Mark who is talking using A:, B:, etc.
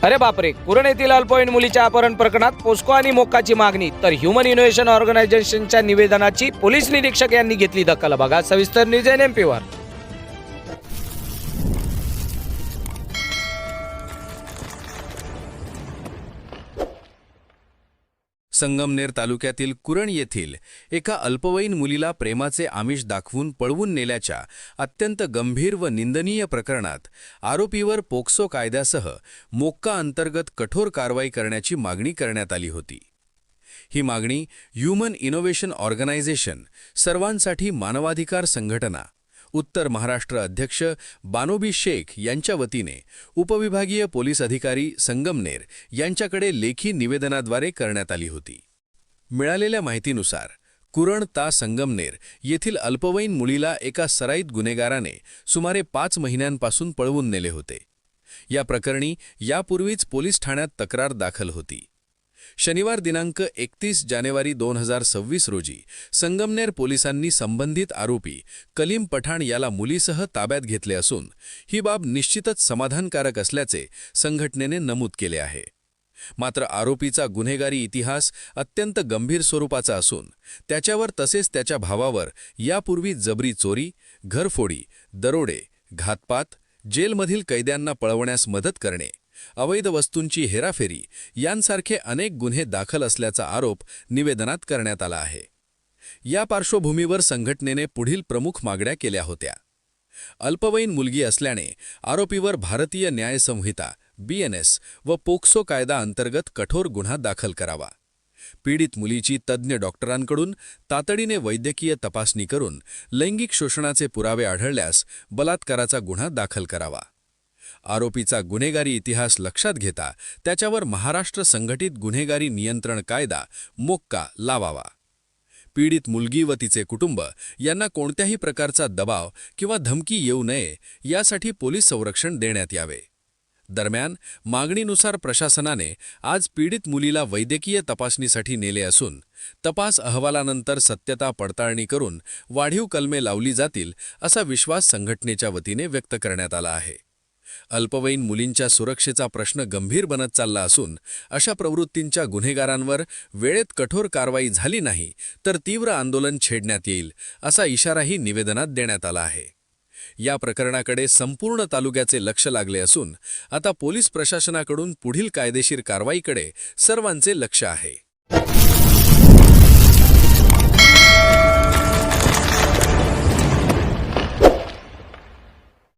A: अरे बापरे, कुरण येथील अल्पवयीन मुलीच्या अपहरण प्रकरणात पोस्को आणि मोक्काची मागणी तर ह्युमन इनोव्हेशन ऑर्गनायझेशनच्या निवेदनाची पोलीस निरीक्षक यांनी घेतली दखल. बघा सविस्तर न्यूज NMP वर.
B: संगमनेर तालुक्यातील कुरण येथील एका अल्पवयीन मुलीला प्रेमाचे आमिष दाखवून पळवून नेल्याच्या अत्यंत गंभीर व निंदनीय प्रकरणात आरोपीवर पोक्सो कायद्यासह मोक्का अंतर्गत कठोर कारवाई करण्याची मागणी करण्यात आली होती. ही मागणी ह्युमन इनोव्हेशन ऑर्गनायझेशन, सर्वांसाठी मानवाधिकार संघटना, उत्तर महाराष्ट्र अध्यक्ष बानोबी शेख यांच्या वतीने उपविभागीय पोलीस अधिकारी संगमनेर यांच्याकडे लेखी निवेदनाद्वारे करण्यात आली होती. मिळालेल्या माहितीनुसार कुरण ता संगमनेर येथील अल्पवयीन मुलीला एका सराईत गुन्हेगाराने सुमारे 5 महिन्यांपासून पळवून नेले होते. या प्रकरणी यापूर्वीच पोलीस ठाण्यात तक्रार दाखल होती. शनिवार दिनांक 31 जानेवारी 2026 रोजी संगमनेर पोलिसांनी संबंधित आरोपी कलीम पठाण याला मुलीसह ताब्यात घेतले असून ही बाब निश्चितच समाधानकारक असल्याचे संघटनेने नमूद केले आहे. मात्र आरोपीचा गुन्हेगारी इतिहास अत्यंत गंभीर स्वरूपाचा असून त्याच्यावर तसेच त्याच्या भावावर यापूर्वी जबरी चोरी, घरफोडी, दरोडे, घातपात, जेलमधील कैद्यांना पळवण्यास मदत करणे, अवैध वस्तूंची हेराफेरी यांसारखे अनेक गुन्हे दाखल असल्याचा आरोप निवेदनात करण्यात आला आहे. या पार्श्वभूमीवर संघटनेने पुढील प्रमुख मागण्या केल्या होत्या. अल्पवयीन मुलगी असल्याने आरोपीवर भारतीय न्याय संहिता BNS व पोक्सो कायदा अंतर्गत कठोर गुन्हा दाखल करावा. पीडित मुलीची तज्ज्ञ डॉक्टरांकडून तातडीने वैद्यकीय तपासणी करून लैंगिक शोषणाचे पुरावे आढळल्यास बलात्काराचा गुन्हा दाखल करावा. आरोपीचा गुन्हेगारी इतिहास लक्षात घेता त्याच्यावर महाराष्ट्र संघटित गुन्हेगारी नियंत्रण कायदा मोक्का लावावा. पीडित मुलगी व तिचे कुटुंब यांना कोणत्याही प्रकारचा दबाव किंवा धमकी येऊ नये यासाठी पोलीस संरक्षण देण्यात यावे. दरम्यान मागणीनुसार प्रशासनाने आज पीडित मुलीला वैद्यकीय तपासणीसाठी नेले असून तपास अहवालानंतर सत्यता पडताळणी करून वाढीव कलमे लावली जातील असा विश्वास संघटनेच्या वतीने व्यक्त करण्यात आला आहे. अल्पवयीन मुलींच्या सुरक्षेचा प्रश्न गंभीर बनत चालला असून अशा प्रवृत्तींच्या गुन्हेगारांवर वेळेत कठोर कारवाई झाली नाही तर तीव्र आंदोलन छेडण्यात येईल असा इशाराही निवेदनात देण्यात आला आहे. या प्रकरणाकडे संपूर्ण तालुक्याचे लक्ष लागले असून आता पोलीस प्रशासनाकडून पुढील कायदेशीर कारवाईकडे सर्वांचे लक्ष आहे.